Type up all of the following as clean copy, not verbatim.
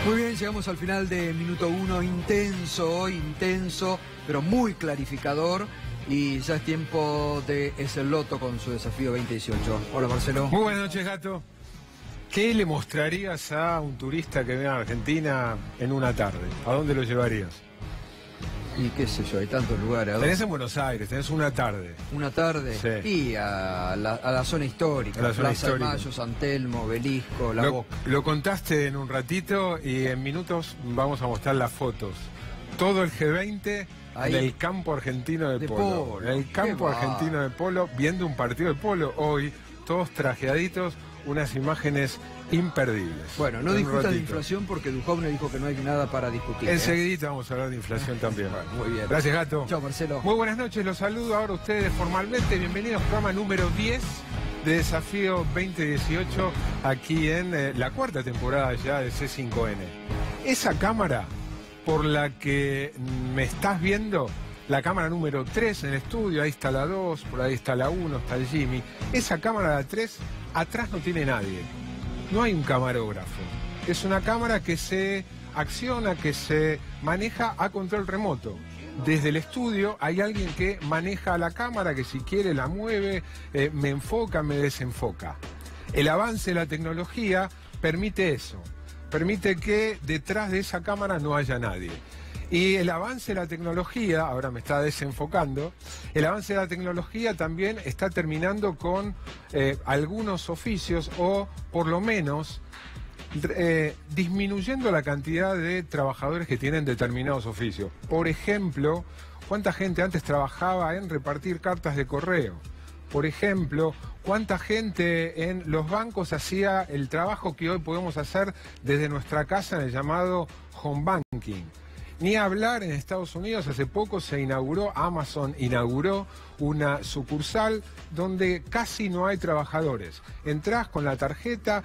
Muy bien, llegamos al final de minuto 1, intenso, pero muy clarificador. Y ya es tiempo de Eselotto con su desafío 2018. Hola, Marcelo. Muy buenas noches, Gato. ¿Qué le mostrarías a un turista que venga a Argentina en una tarde? ¿A dónde lo llevarías? Y qué sé yo, hay tantos lugares. Tenés en Buenos Aires, tenés una tarde. ¿Una tarde? Sí. Y a la zona histórica, A la zona Plaza histórica. de Mayo, San Telmo, Obelisco, La Boca. Lo contaste en un ratito y en minutos vamos a mostrar las fotos. Todo el G20 Ahí. en el campo argentino de polo. En el campo argentino de polo, viendo un partido de polo hoy, todos trajeaditos, unas imágenes imperdibles. Bueno, no discutas de inflación porque Duhovne dijo que no hay nada para discutir. Enseguidita vamos a hablar de inflación también. Bueno, muy bien. Gracias, Gato. Chao, Marcelo. Muy buenas noches, los saludo ahora a ustedes formalmente. Bienvenidos al programa número 10 de Desafío 2018, aquí en la cuarta temporada ya de C5N. Esa cámara por la que me estás viendo, la cámara número 3 en el estudio, ahí está la 2, por ahí está la 1, está el Jimmy. Esa cámara de 3, atrás no tiene nadie. No hay un camarógrafo. Es una cámara que se acciona, que se maneja a control remoto. Desde el estudio hay alguien que maneja la cámara, que si quiere la mueve, me enfoca, me desenfoca. El avance de la tecnología permite eso. Permite que detrás de esa cámara no haya nadie. Y el avance de la tecnología, ahora me está desenfocando, el avance de la tecnología también está terminando con algunos oficios o por lo menos disminuyendo la cantidad de trabajadores que tienen determinados oficios. Por ejemplo, ¿cuánta gente antes trabajaba en repartir cartas de correo? Por ejemplo, ¿cuánta gente en los bancos hacía el trabajo que hoy podemos hacer desde nuestra casa en el llamado home banking? Ni hablar, en Estados Unidos hace poco se inauguró, Amazon inauguró una sucursal donde casi no hay trabajadores. Entrás con la tarjeta,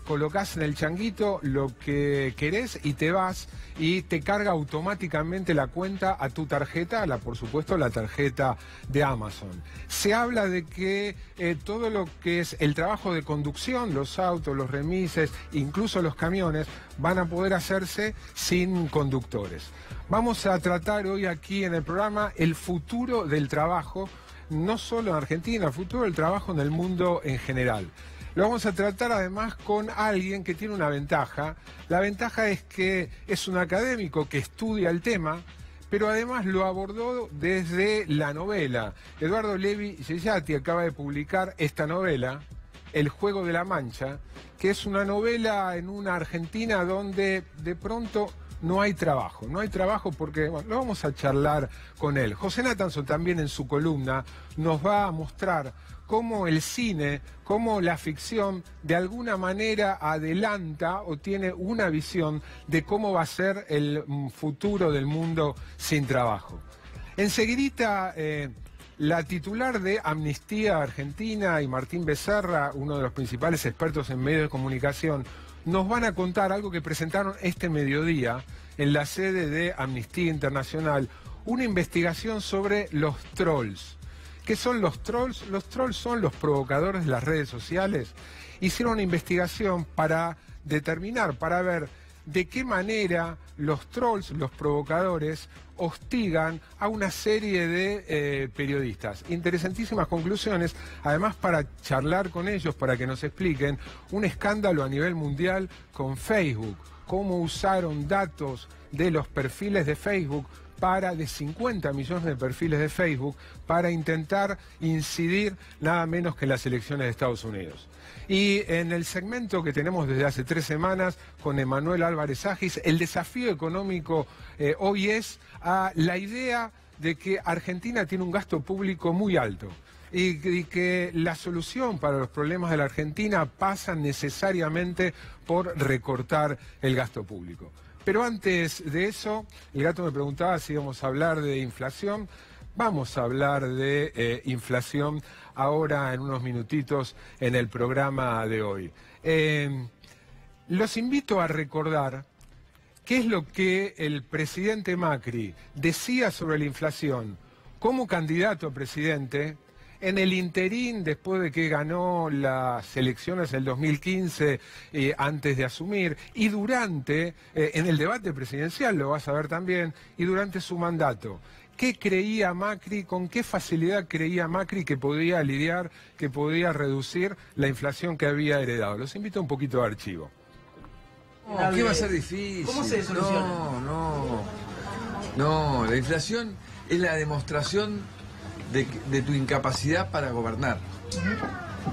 colocás en el changuito lo que querés y te vas y te carga automáticamente la cuenta a tu tarjeta, por supuesto la tarjeta de Amazon. Se habla de que todo lo que es el trabajo de conducción, los autos, los remises, incluso los camiones, van a poder hacerse sin conductores. Vamos a tratar hoy aquí en el programa el futuro del trabajo, no solo en Argentina, el futuro del trabajo en el mundo en general. Lo vamos a tratar además con alguien que tiene una ventaja. La ventaja es que es un académico que estudia el tema, pero además lo abordó desde la novela. Eduardo Levi Yeyati acaba de publicar esta novela, El Juego de la Mancha, que es una novela en una Argentina donde de pronto no hay trabajo. No hay trabajo porque, bueno, lo vamos a charlar con él. José Nathanson también en su columna nos va a mostrar cómo el cine, cómo la ficción de alguna manera adelanta o tiene una visión de cómo va a ser el futuro del mundo sin trabajo. Enseguidita, la titular de Amnistía Argentina y Martín Becerra, uno de los principales expertos en medios de comunicación, nos van a contar algo que presentaron este mediodía en la sede de Amnistía Internacional, una investigación sobre los trolls. ¿Qué son los trolls? Los trolls son los provocadores de las redes sociales. Hicieron una investigación para determinar, para ver de qué manera los trolls, los provocadores, hostigan a una serie de periodistas. Interesantísimas conclusiones, además para charlar con ellos, para que nos expliquen un escándalo a nivel mundial con Facebook, cómo usaron datos de los perfiles de Facebook de 50 millones de perfiles de Facebook para intentar incidir nada menos que en las elecciones de Estados Unidos. Y en el segmento que tenemos desde hace 3 semanas con Emanuel Álvarez Agis, el desafío económico hoy es la idea de que Argentina tiene un gasto público muy alto y que la solución para los problemas de la Argentina pasa necesariamente por recortar el gasto público. Pero antes de eso, el Gato me preguntaba si íbamos a hablar de inflación. Vamos a hablar de inflación ahora en unos minutitos en el programa de hoy. Los invito a recordar qué es lo que el presidente Macri decía sobre la inflación como candidato a presidente en el interín, después de que ganó las elecciones del 2015, antes de asumir, y durante, en el debate presidencial, lo vas a ver también, y durante su mandato. ¿Qué creía Macri, con qué facilidad creía Macri que podía lidiar, que podía reducir la inflación que había heredado? Los invito un poquito a archivo. No, ¿qué va a ser difícil? ¿Cómo se soluciona? No, la inflación es la demostración de tu incapacidad para gobernar.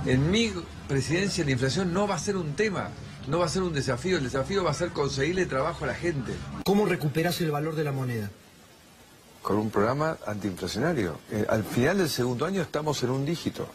En mi presidencia la inflación no va a ser un tema, no va a ser un desafío, el desafío va a ser conseguirle trabajo a la gente. ¿Cómo recuperás el valor de la moneda? Con un programa antiinflacionario. Al final del segundo año estamos en un dígito.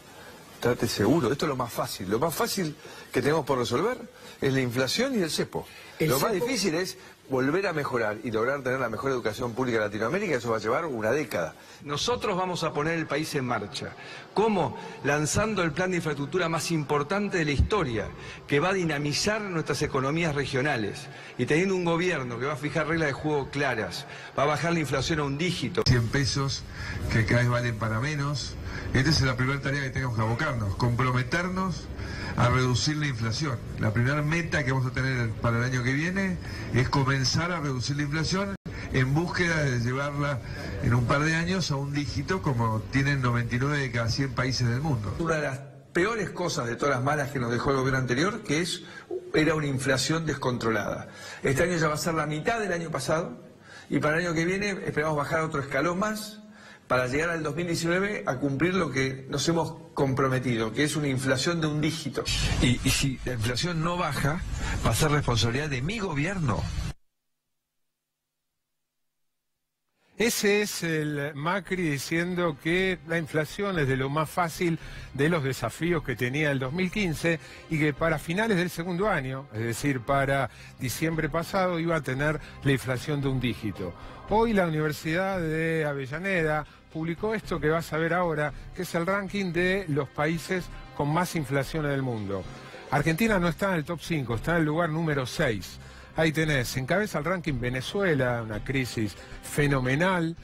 Trate seguro. Esto es lo más fácil. Lo más fácil que tenemos por resolver es la inflación y el cepo. Lo más difícil es volver a mejorar y lograr tener la mejor educación pública de Latinoamérica. Eso va a llevar una década. Nosotros vamos a poner el país en marcha. ¿Cómo? Lanzando el plan de infraestructura más importante de la historia, que va a dinamizar nuestras economías regionales. Y teniendo un gobierno que va a fijar reglas de juego claras, va a bajar la inflación a un dígito. 100 pesos que cada vez valen para menos. Esta es la primera tarea que tenemos que abocarnos, comprometernos a reducir la inflación. La primera meta que vamos a tener para el año que viene es comenzar a reducir la inflación en búsqueda de llevarla en un par de años a un dígito como tienen 99 de cada 100 países del mundo. Una de las peores cosas de todas las malas que nos dejó el gobierno anterior, era una inflación descontrolada. Este año ya va a ser la mitad del año pasado y para el año que viene esperamos bajar otro escalón más para llegar al 2019 a cumplir lo que nos hemos comprometido, que es una inflación de un dígito. Y si la inflación no baja, va a ser responsabilidad de mi gobierno. Ese es el Macri diciendo que la inflación es de lo más fácil de los desafíos que tenía el 2015 y que para finales del segundo año, es decir, para diciembre pasado, iba a tener la inflación de un dígito. Hoy la Universidad de Avellaneda publicó esto que vas a ver ahora, que es el ranking de los países con más inflación en el mundo. Argentina no está en el top 5, está en el lugar número 6. Ahí tenés, encabeza el ranking Venezuela, una crisis fenomenal,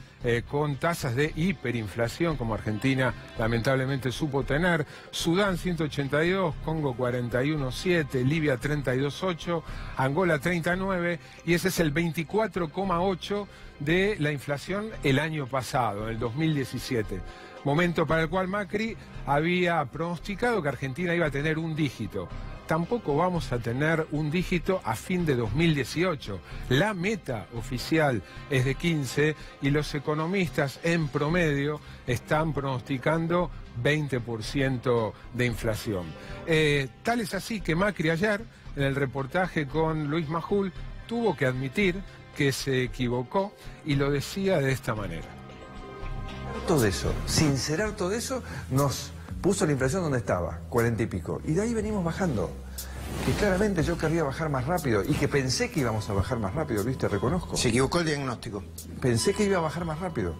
con tasas de hiperinflación, como Argentina lamentablemente supo tener. Sudán 182, Congo 41,7, Libia 32,8, Angola 39, y ese es el 24,8 de la inflación el año pasado, en el 2017. Momento para el cual Macri había pronosticado que Argentina iba a tener un dígito. Tampoco vamos a tener un dígito a fin de 2018. La meta oficial es de 15 y los economistas en promedio están pronosticando 20% de inflación. Tal es así que Macri ayer, en el reportaje con Luis Majul, tuvo que admitir que se equivocó y lo decía de esta manera. Todo eso, sincerar todo eso, nos puso la inflación donde estaba, 40 y pico. Y de ahí venimos bajando. Que claramente yo querría bajar más rápido y que pensé que íbamos a bajar más rápido, ¿viste? Reconozco. Se equivocó el diagnóstico. Pensé que iba a bajar más rápido.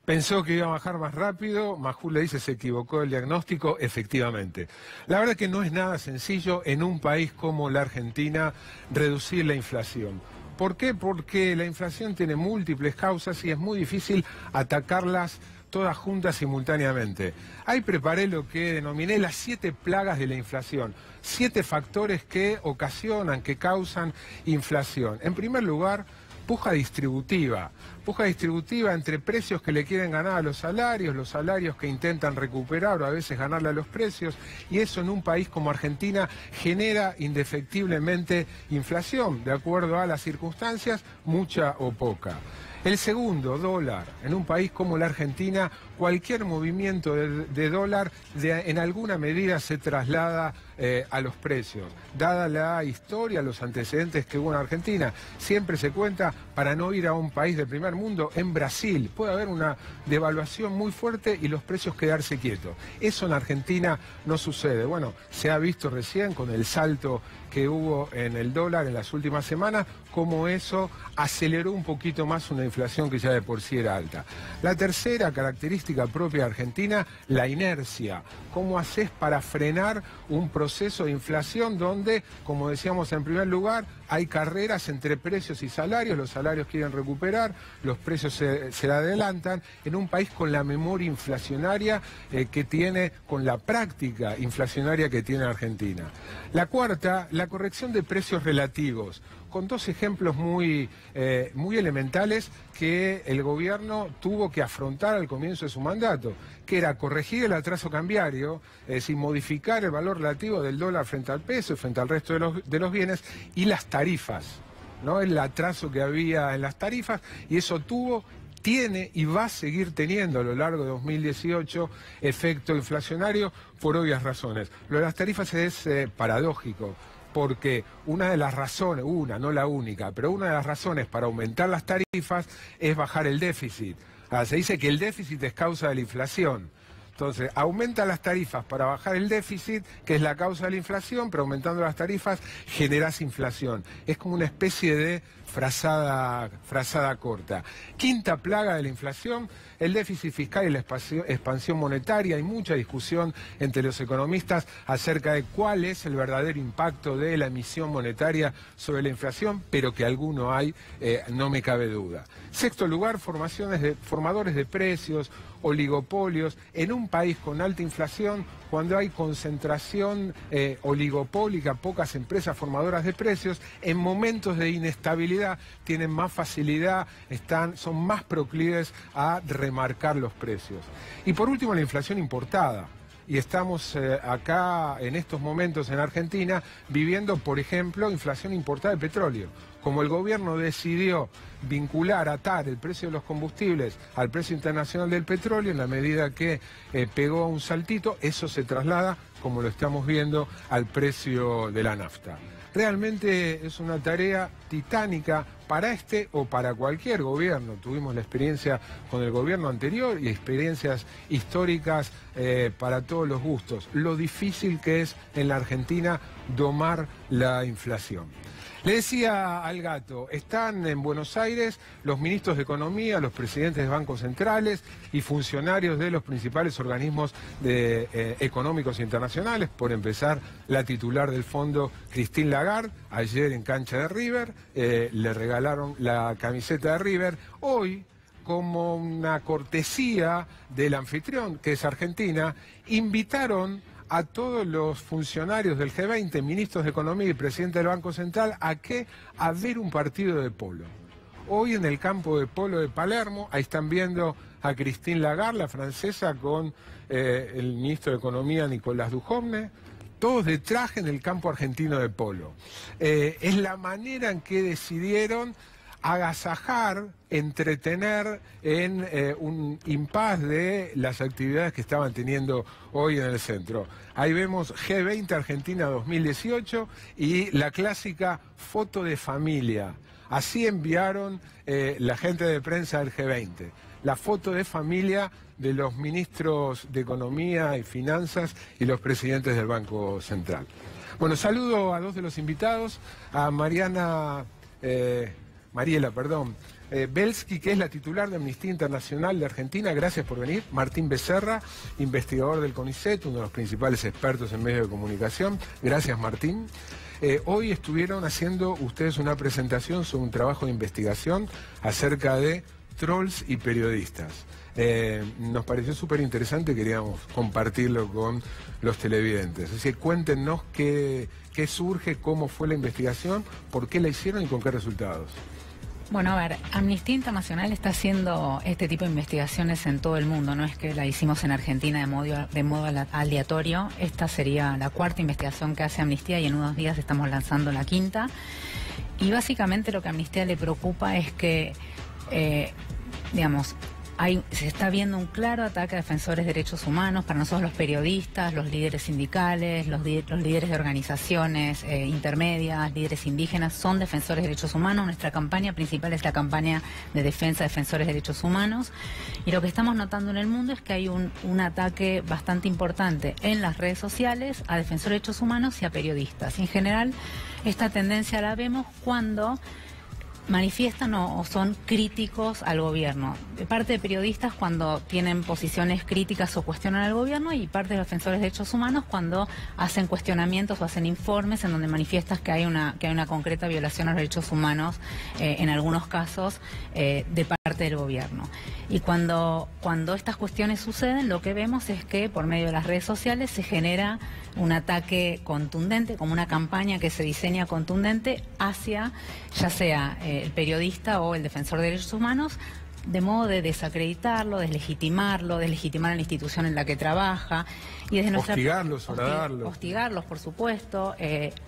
Pensó que iba a bajar más rápido, Majul le dice se equivocó el diagnóstico, efectivamente. La verdad que no es nada sencillo en un país como la Argentina reducir la inflación. ¿Por qué? Porque la inflación tiene múltiples causas y es muy difícil atacarlas todas juntas simultáneamente. Ahí preparé lo que denominé las 7 plagas de la inflación. 7 factores que ocasionan, que causan inflación. En primer lugar, puja distributiva entre precios que le quieren ganar a los salarios que intentan recuperar o a veces ganarle a los precios, y eso en un país como Argentina genera indefectiblemente inflación, de acuerdo a las circunstancias, mucha o poca. El segundo, dólar. En un país como la Argentina, cualquier movimiento de dólar en alguna medida se traslada a los precios. Dada la historia, los antecedentes que hubo en Argentina, siempre se cuenta, para no ir a un país del primer mundo, en Brasil puede haber una devaluación muy fuerte y los precios quedarse quietos. Eso en Argentina no sucede. Bueno, se ha visto recién con el salto que hubo en el dólar en las últimas semanas, cómo eso aceleró un poquito más una inflación que ya de por sí era alta. La tercera característica propia de Argentina, la inercia. ¿Cómo haces para frenar un proceso de inflación donde, como decíamos en primer lugar, hay carreras entre precios y salarios, los salarios quieren recuperar, los precios se adelantan, en un país con la memoria inflacionaria que tiene, con la práctica inflacionaria que tiene Argentina. La cuarta, la corrección de precios relativos, con dos ejemplos muy elementales que el gobierno tuvo que afrontar al comienzo de su mandato, que era corregir el atraso cambiario, sin modificar el valor relativo del dólar frente al peso y frente al resto de los bienes, y las tarifas, ¿no? El atraso que había en las tarifas, y eso tiene y va a seguir teniendo a lo largo de 2018 efecto inflacionario por obvias razones. Lo de las tarifas es paradójico, porque una de las razones, no la única, pero una de las razones para aumentar las tarifas es bajar el déficit. Se dice que el déficit es causa de la inflación. Entonces, aumenta las tarifas para bajar el déficit, que es la causa de la inflación, pero aumentando las tarifas generas inflación. Es como una especie de frazada corta. Quinta plaga de la inflación, el déficit fiscal y la expansión monetaria. Hay mucha discusión entre los economistas acerca de cuál es el verdadero impacto de la emisión monetaria sobre la inflación, pero que alguno hay, no me cabe duda. Sexto lugar, formadores de precios, oligopolios. En un país con alta inflación, cuando hay concentración oligopólica, pocas empresas formadoras de precios, en momentos de inestabilidad tienen más facilidad, son más proclives a remarcar los precios. Y por último, la inflación importada. Y estamos acá, en estos momentos en Argentina, viviendo, por ejemplo, inflación importada de petróleo. Como el gobierno decidió atar el precio de los combustibles al precio internacional del petróleo, en la medida que pegó un saltito, eso se traslada, como lo estamos viendo, al precio de la nafta. Realmente es una tarea titánica para este o para cualquier gobierno. Tuvimos la experiencia con el gobierno anterior y experiencias históricas para todos los gustos. Lo difícil que es en la Argentina domar la inflación. Le decía al gato, están en Buenos Aires los ministros de Economía, los presidentes de bancos centrales y funcionarios de los principales organismos económicos internacionales. Por empezar, la titular del fondo, Christine Lagarde, ayer en cancha de River, le regalaron la camiseta de River. Hoy, como una cortesía del anfitrión, que es Argentina, invitaron a todos los funcionarios del G20, ministros de Economía y presidente del Banco Central, a ver un partido de polo. Hoy en el campo de polo de Palermo, ahí están viendo a Christine Lagarde, la francesa, con el ministro de Economía, Nicolás Dujovne, todos de traje en el campo argentino de polo. Es la manera en que decidieron agasajar, entretener en un impas de las actividades que estaban teniendo hoy en el centro. Ahí vemos G20 Argentina 2018 y la clásica foto de familia. Así enviaron la gente de prensa del G20. La foto de familia de los ministros de Economía y Finanzas y los presidentes del Banco Central. Bueno, saludo a dos de los invitados, a Mariela Belsky, que es la titular de Amnistía Internacional de Argentina. Gracias por venir. Martín Becerra, investigador del CONICET, uno de los principales expertos en medios de comunicación. Gracias, Martín. Hoy estuvieron haciendo ustedes una presentación sobre un trabajo de investigación acerca de trolls y periodistas. Nos pareció súper interesante, queríamos compartirlo con los televidentes. Así que cuéntenos qué surge, cómo fue la investigación, por qué la hicieron y con qué resultados. Bueno, a ver, Amnistía Internacional está haciendo este tipo de investigaciones en todo el mundo, no es que la hicimos en Argentina de modo aleatorio. Esta sería la cuarta investigación que hace Amnistía y en unos días estamos lanzando la quinta. Y básicamente lo que a Amnistía le preocupa es que, se está viendo un claro ataque a defensores de derechos humanos. Para nosotros los periodistas, los líderes sindicales, los líderes de organizaciones intermedias, líderes indígenas, son defensores de derechos humanos. Nuestra campaña principal es la campaña de defensa de defensores de derechos humanos. Y lo que estamos notando en el mundo es que hay un ataque bastante importante en las redes sociales a defensores de derechos humanos y a periodistas. Y en general, esta tendencia la vemos cuando manifiestan o son críticos al gobierno. De parte de periodistas cuando tienen posiciones críticas o cuestionan al gobierno, y parte de los defensores de derechos humanos cuando hacen cuestionamientos o hacen informes en donde manifiestas que hay una concreta violación a los derechos humanos, en algunos casos, de parte del gobierno. Y cuando estas cuestiones suceden, lo que vemos es que por medio de las redes sociales se genera un ataque contundente, como una campaña que se diseña contundente hacia, ya sea el periodista o el defensor de derechos humanos, de modo de desacreditarlo, deslegitimar a la institución en la que trabaja. Y desde hostigarlos, horadarlos. Hostigarlos, por supuesto.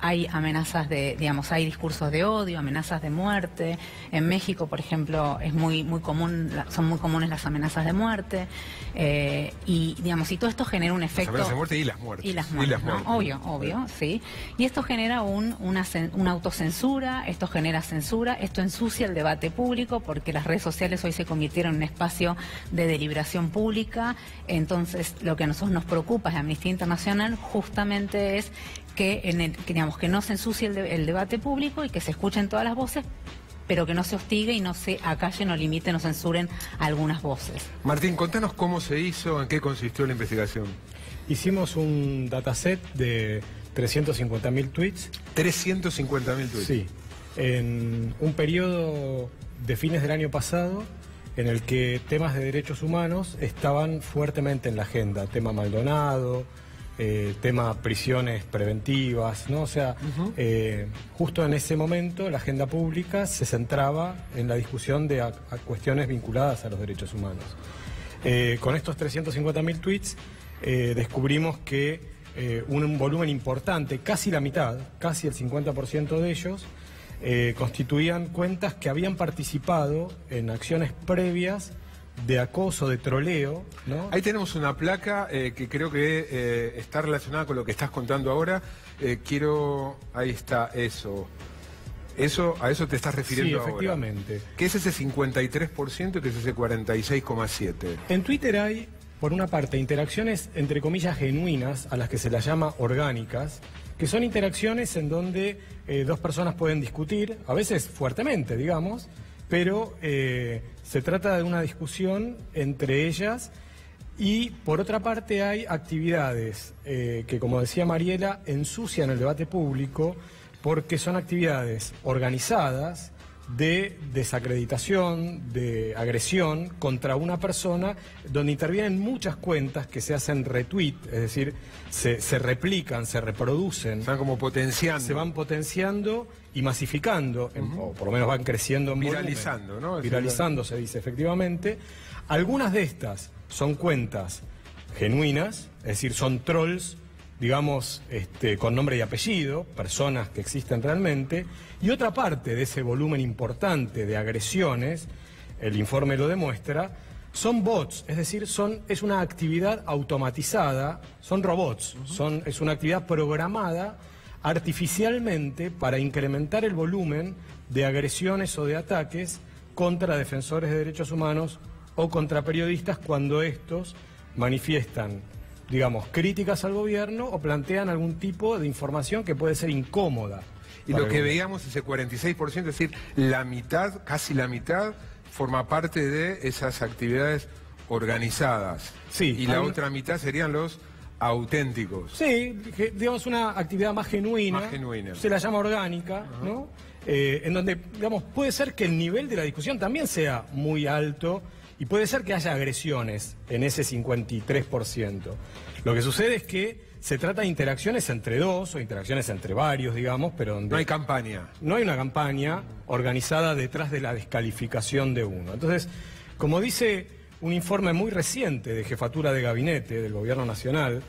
Hay amenazas hay discursos de odio, amenazas de muerte. En México, por ejemplo, es muy común, son muy comunes las amenazas de muerte. Y todo esto genera un efecto... Las amenazas de muerte y las muertes. Y las muertes, ¿no? Obvio, sí. Y esto genera una autocensura, esto genera censura, esto ensucia el debate público, porque las redes sociales hoy se convirtieron en un espacio de deliberación pública. Entonces, lo que a nosotros nos preocupa de Amnistía Internacional justamente es que no se ensucie el debate público y que se escuchen todas las voces, pero que no se hostigue y no se acallen o limiten o censuren algunas voces. Martín, contanos cómo se hizo, en qué consistió la investigación. Hicimos un dataset de 350.000 tweets. 350.000 tweets. Sí, en un periodo de fines del año pasado, en el que temas de derechos humanos estaban fuertemente en la agenda. Tema Maldonado, tema prisiones preventivas, ¿no? O sea, justo en ese momento la agenda pública se centraba en la discusión de a cuestiones vinculadas a los derechos humanos. Con estos 350.000 tweets descubrimos que un volumen importante, casi la mitad, casi el 50% de ellos, constituían cuentas que habían participado en acciones previas de acoso, de troleo, ¿no? Ahí tenemos una placa que creo que está relacionada con lo que estás contando ahora. Ahí está eso. ¿A eso te estás refiriendo ahora? Sí, efectivamente. ¿Qué es ese 53% y qué es ese 46,7%? En Twitter hay, por una parte, interacciones entre comillas genuinas, a las que se las llama orgánicas, que son interacciones en donde dos personas pueden discutir, a veces fuertemente, digamos, pero se trata de una discusión entre ellas. Y por otra parte hay actividades que, como decía Mariela, ensucian el debate público porque son actividades organizadas de desacreditación, de agresión contra una persona, donde intervienen muchas cuentas que se hacen retweet, es decir, se replican, se reproducen. Están como potenciando. Se van potenciando y masificando, o por lo menos van creciendo en viralizando, volumen. ¿no? Viralizando, se dice, efectivamente. Algunas de estas son cuentas genuinas, es decir, son trolls, digamos, con nombre y apellido, personas que existen realmente, y otra parte de ese volumen importante de agresiones, el informe lo demuestra, son bots, es decir, es una actividad automatizada, son robots, es una actividad programada artificialmente para incrementar el volumen de agresiones o de ataques contra defensores de derechos humanos o contra periodistas cuando estos manifiestan, digamos, críticas al gobierno o plantean algún tipo de información que puede ser incómoda. Y lo que veíamos, ese 46%, es decir, la mitad, casi la mitad, forma parte de esas actividades organizadas. Sí. Y la otra mitad serían los auténticos. Sí, digamos una actividad más genuina. Más genuina. Se la llama orgánica, ¿no? En donde, digamos, puede ser que el nivel de la discusión también sea muy alto y puede ser que haya agresiones en ese 53%. Lo que sucede es que se trata de interacciones entre dos o interacciones entre varios, digamos, pero donde... No hay campaña. No hay una campaña organizada detrás de la descalificación de uno. Entonces, como dice un informe muy reciente de Jefatura de Gabinete del Gobierno Nacional,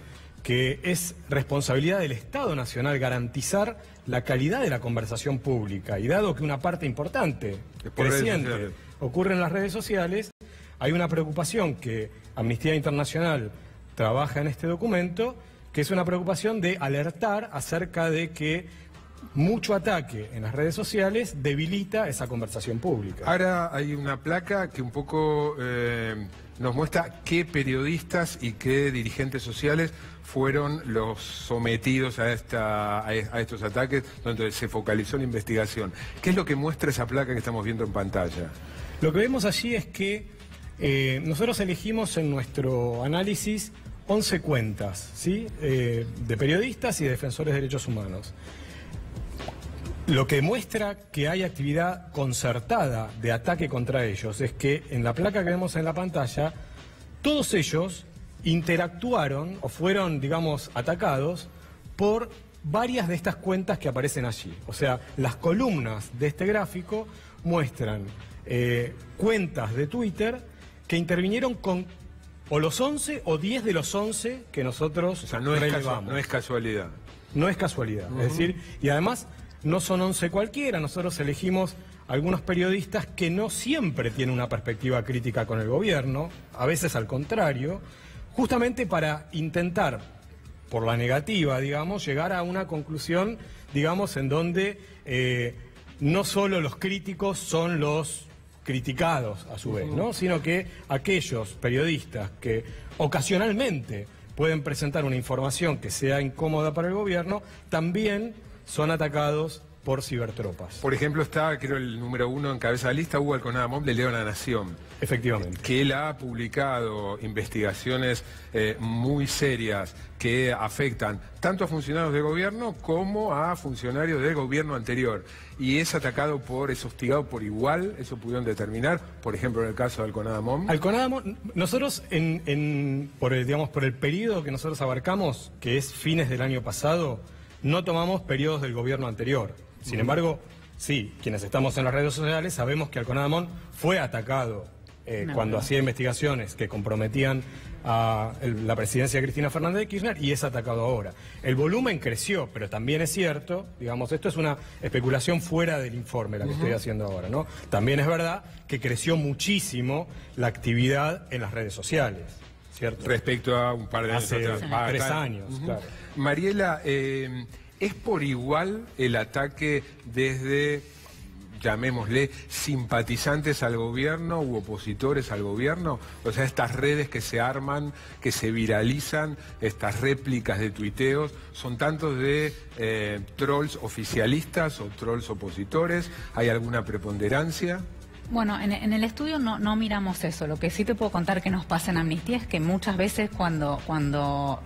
que es responsabilidad del Estado Nacional garantizar la calidad de la conversación pública, y dado que una parte importante, creciente, ocurre en las redes sociales, hay una preocupación que Amnistía Internacional trabaja en este documento, que es una preocupación de alertar acerca de que mucho ataque en las redes sociales debilita esa conversación pública. Ahora hay una placa que un poco nos muestra qué periodistas y qué dirigentes sociales fueron los sometidos a estos ataques, donde se focalizó la investigación. ¿Qué es lo que muestra esa placa que estamos viendo en pantalla? Lo que vemos allí es que nosotros elegimos en nuestro análisis 11 cuentas, ¿sí? De periodistas y de defensores de derechos humanos. Lo que muestra que hay actividad concertada de ataque contra ellos es que en la placa que vemos en la pantalla, todos ellos interactuaron o fueron, digamos, atacados por varias de estas cuentas que aparecen allí. O sea, las columnas de este gráfico muestran cuentas de Twitter que intervinieron con o los 11 o 10 de los 11 que nosotros relevamos. No es casualidad. No es casualidad. Es decir, y además no son 11 cualquiera, nosotros elegimos algunos periodistas que no siempre tienen una perspectiva crítica con el gobierno, a veces al contrario, justamente para intentar, por la negativa, digamos, llegar a una conclusión, digamos, en donde no solo los críticos son los criticados a su vez, ¿no? Sino que aquellos periodistas que ocasionalmente pueden presentar una información que sea incómoda para el gobierno, también son atacados por cibertropas. Por ejemplo, está, creo, el número 1 en cabeza de lista, Hugo Alconada Mom, de Leo La Nación. Efectivamente. Que él ha publicado investigaciones muy serias que afectan tanto a funcionarios de gobierno como a funcionarios del gobierno anterior. Y es atacado es hostigado por igual, eso pudieron determinar, por ejemplo, en el caso de Alconada Mom. Alconada Mom, nosotros, por el periodo que nosotros abarcamos, que es fines del año pasado, no tomamos periodos del gobierno anterior. Sin embargo, sí, quienes estamos en las redes sociales sabemos que Alconada Mom fue atacado cuando hacía investigaciones que comprometían a la presidencia de Cristina Fernández de Kirchner y es atacado ahora. El volumen creció, pero también es cierto, digamos, esto es una especulación fuera del informe, la que estoy haciendo ahora, ¿no? También es verdad que creció muchísimo la actividad en las redes sociales, ¿cierto? Respecto a un par de años atrás. Hace 3 años, claro. Mariela, ¿es por igual el ataque desde, llamémosle, simpatizantes al gobierno u opositores al gobierno? O sea, estas redes que se arman, que se viralizan, estas réplicas de tuiteos, ¿son tantos de trolls oficialistas o trolls opositores? ¿Hay alguna preponderancia? Bueno, en el estudio no miramos eso. Lo que sí te puedo contar que nos pasa en Amnistía es que muchas veces cuando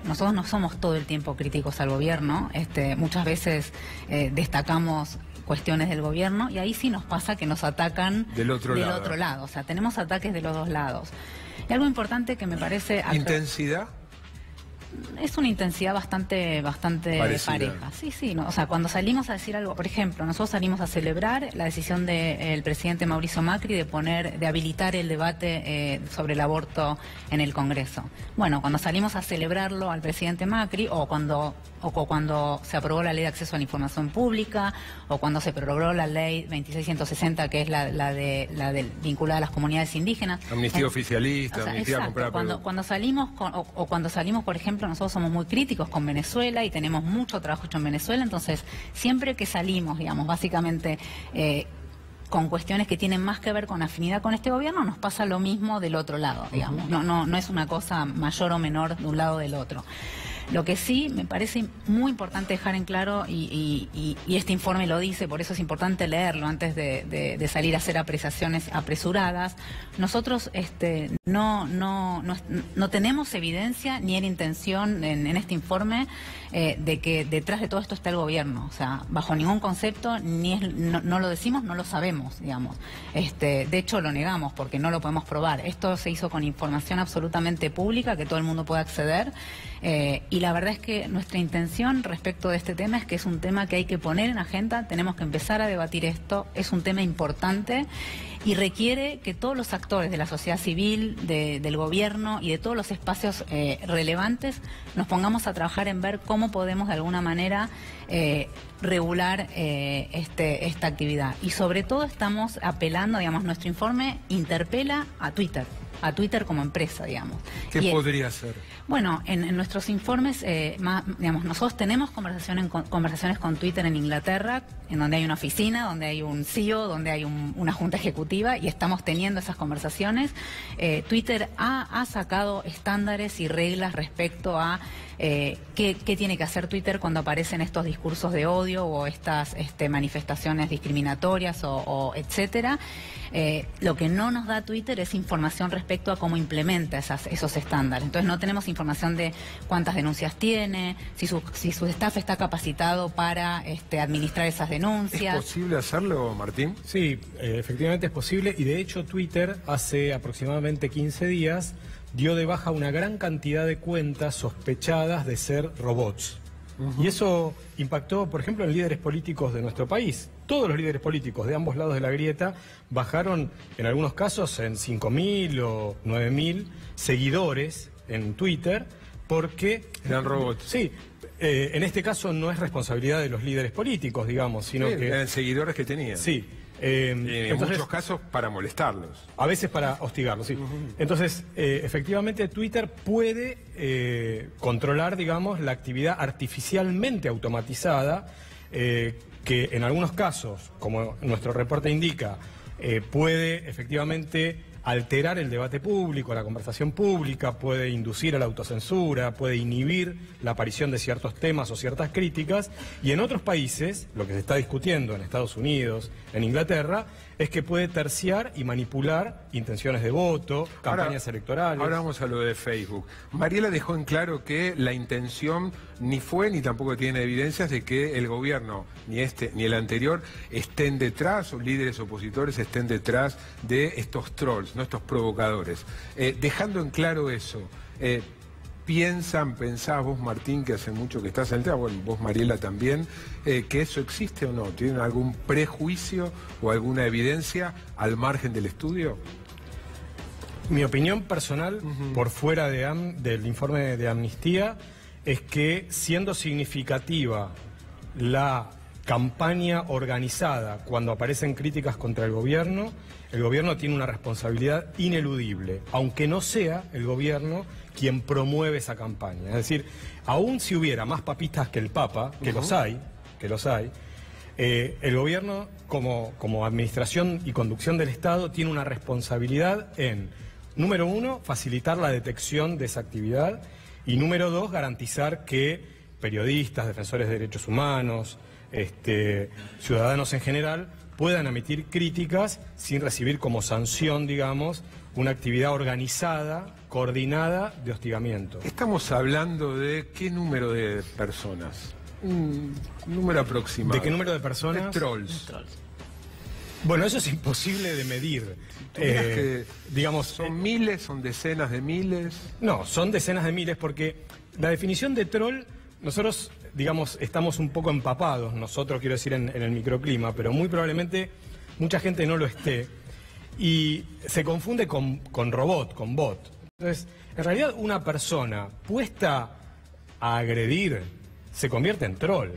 nosotros no somos todo el tiempo críticos al gobierno, muchas veces destacamos cuestiones del gobierno y ahí sí nos pasa que nos atacan del otro lado. O sea, tenemos ataques de los dos lados. Y algo importante que me parece... ¿Intensidad? Es una intensidad bastante pareja. Sí, no, o sea, cuando salimos a decir algo, por ejemplo, nosotros salimos a celebrar la decisión del presidente Mauricio Macri de habilitar el debate sobre el aborto en el Congreso. Bueno, cuando salimos a celebrarlo al presidente Macri o cuando se aprobó la ley de acceso a la información pública o cuando se prorrogó la ley 2660, que es la vinculada a las comunidades indígenas. Amnistía oficialista, amnistía comprar. Cuando salimos, por ejemplo, nosotros somos muy críticos con Venezuela y tenemos mucho trabajo hecho en Venezuela, entonces siempre que salimos, digamos, básicamente con cuestiones que tienen más que ver con afinidad con este gobierno, nos pasa lo mismo del otro lado, digamos. No es una cosa mayor o menor de un lado o del otro. Lo que sí me parece muy importante dejar en claro, y este informe lo dice, por eso es importante leerlo antes de salir a hacer apreciaciones apresuradas, nosotros no tenemos evidencia ni era intención en este informe de que detrás de todo esto está el gobierno. O sea, bajo ningún concepto, no lo decimos, no lo sabemos, digamos. De hecho, lo negamos porque no lo podemos probar. Esto se hizo con información absolutamente pública que todo el mundo puede acceder. Y la verdad es que nuestra intención respecto de este tema es que es un tema que hay que poner en agenda, tenemos que empezar a debatir esto, es un tema importante y requiere que todos los actores de la sociedad civil, del gobierno y de todos los espacios relevantes nos pongamos a trabajar en ver cómo podemos de alguna manera regular esta actividad. Y sobre todo estamos apelando, digamos, nuestro informe interpela a Twitter. a Twitter como empresa, digamos. ¿Qué podría ser? Bueno, en nuestros informes, digamos, nosotros tenemos conversaciones con Twitter en Inglaterra, en donde hay una oficina, donde hay un CEO, donde hay una junta ejecutiva, y estamos teniendo esas conversaciones. Twitter ha sacado estándares y reglas respecto a qué tiene que hacer Twitter cuando aparecen estos discursos de odio o estas manifestaciones discriminatorias o etcétera. Lo que no nos da Twitter es información respecto a cómo implementa esos estándares. Entonces no tenemos información de cuántas denuncias tiene, si su staff está capacitado para administrar esas denuncias. ¿Es posible hacerlo, Martín? Sí, efectivamente es posible, y de hecho Twitter hace aproximadamente 15 días dio de baja una gran cantidad de cuentas sospechadas de ser robots. Y eso impactó, por ejemplo, en líderes políticos de nuestro país. Todos los líderes políticos de ambos lados de la grieta bajaron, en algunos casos, en 5.000 o 9.000 seguidores en Twitter, porque... eran robots. Sí. En este caso no es responsabilidad de los líderes políticos, digamos, sino que... eran seguidores que tenían. Sí. En muchos casos para molestarlos. A veces para hostigarlos, sí. Entonces, efectivamente, Twitter puede controlar, digamos, la actividad artificialmente automatizada, que en algunos casos, como nuestro reporte indica, puede efectivamente alterar el debate público, la conversación pública, puede inducir a la autocensura, puede inhibir la aparición de ciertos temas o ciertas críticas, y en otros países, lo que se está discutiendo en Estados Unidos, en Inglaterra, es que puede terciar y manipular intenciones de voto, campañas electorales. Ahora vamos a lo de Facebook. Mariela dejó en claro que la intención ni fue ni tampoco tiene evidencias de que el gobierno, ni este ni el anterior, estén detrás, o líderes opositores estén detrás de estos trolls, ¿no? Estos provocadores. Dejando en claro eso, pensás vos, Martín, que hace mucho que estás en el tema, bueno, vos, Mariela, también, que eso existe o no? ¿Tienen algún prejuicio o alguna evidencia al margen del estudio? Mi opinión personal, por fuera del informe de Amnistía, es que, siendo significativa la campaña organizada cuando aparecen críticas contra el gobierno tiene una responsabilidad ineludible, aunque no sea el gobierno quien promueve esa campaña. Es decir, aún si hubiera más papistas que el Papa, que los hay, el gobierno, como administración y conducción del Estado, tiene una responsabilidad en, número uno, facilitar la detección de esa actividad, y número dos, garantizar que periodistas, defensores de derechos humanos, ciudadanos en general, puedan emitir críticas sin recibir como sanción, digamos, una actividad organizada, coordinada de hostigamiento. Estamos hablando de qué número de personas, un número aproximado. ¿De qué número de personas? De trolls. Bueno, eso es imposible de medir. Digamos, ¿son miles, son decenas de miles? No, son decenas de miles, porque la definición de troll, nosotros, digamos, estamos un poco empapados, nosotros, quiero decir, en el microclima, pero muy probablemente mucha gente no lo esté, y se confunde con robot, con bot. Entonces, en realidad, una persona puesta a agredir se convierte en troll.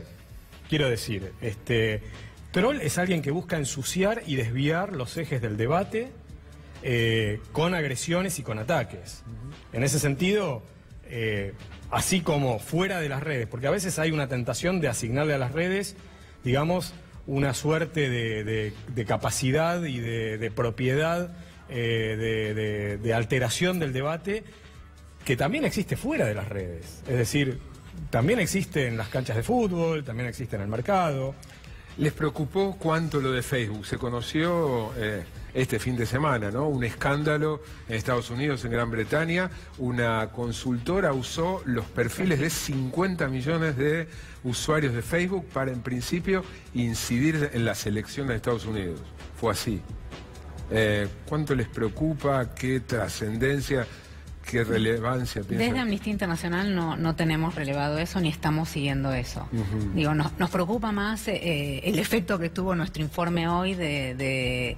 Quiero decir, troll es alguien que busca ensuciar y desviar los ejes del debate con agresiones y con ataques. En ese sentido, así como fuera de las redes, porque a veces hay una tentación de asignarle a las redes, digamos, una suerte de capacidad y de propiedad, de alteración del debate, que también existe fuera de las redes. Es decir, también existe en las canchas de fútbol, también existe en el mercado. ¿Les preocupó cuánto lo de Facebook? Se conoció este fin de semana, ¿no? Un escándalo en Estados Unidos, en Gran Bretaña. Una consultora usó los perfiles de 50 millones de usuarios de Facebook para, en principio, incidir en las elecciones de Estados Unidos. Fue así. ¿Cuánto les preocupa? ¿Qué trascendencia? ¿Qué relevancia piensan? Desde Amnistía Internacional no tenemos relevado eso ni estamos siguiendo eso. Digo, nos preocupa más el efecto que tuvo nuestro informe hoy de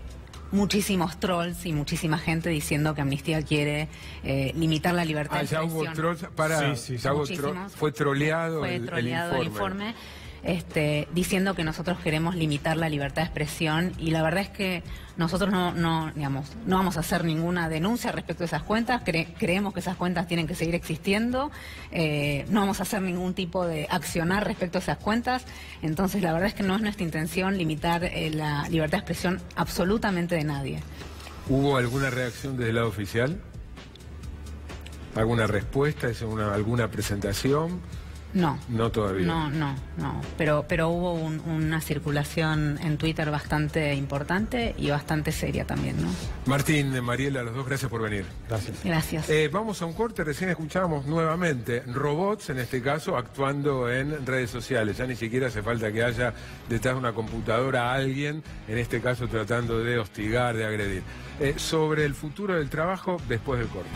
muchísimos trolls y muchísima gente diciendo que Amnistía quiere limitar la libertad de expresión. Ya hubo trolls, fue troleado el informe. diciendo que nosotros queremos limitar la libertad de expresión, y la verdad es que nosotros no vamos a hacer ninguna denuncia respecto a esas cuentas. Creemos que esas cuentas tienen que seguir existiendo, no vamos a hacer ningún tipo de accionar respecto a esas cuentas. Entonces la verdad es que no es nuestra intención limitar la libertad de expresión absolutamente de nadie. ¿Hubo alguna reacción desde el lado oficial? ¿Alguna respuesta? ¿Alguna presentación? No. No todavía. No. Pero hubo una circulación en Twitter bastante importante y bastante seria también, ¿no? Martín, Mariela, los dos, gracias por venir. Gracias. Vamos a un corte. Recién escuchábamos nuevamente robots, en este caso, actuando en redes sociales. Ya ni siquiera hace falta que haya detrás de una computadora a alguien, en este caso tratando de hostigar, de agredir. Sobre el futuro del trabajo después del corte.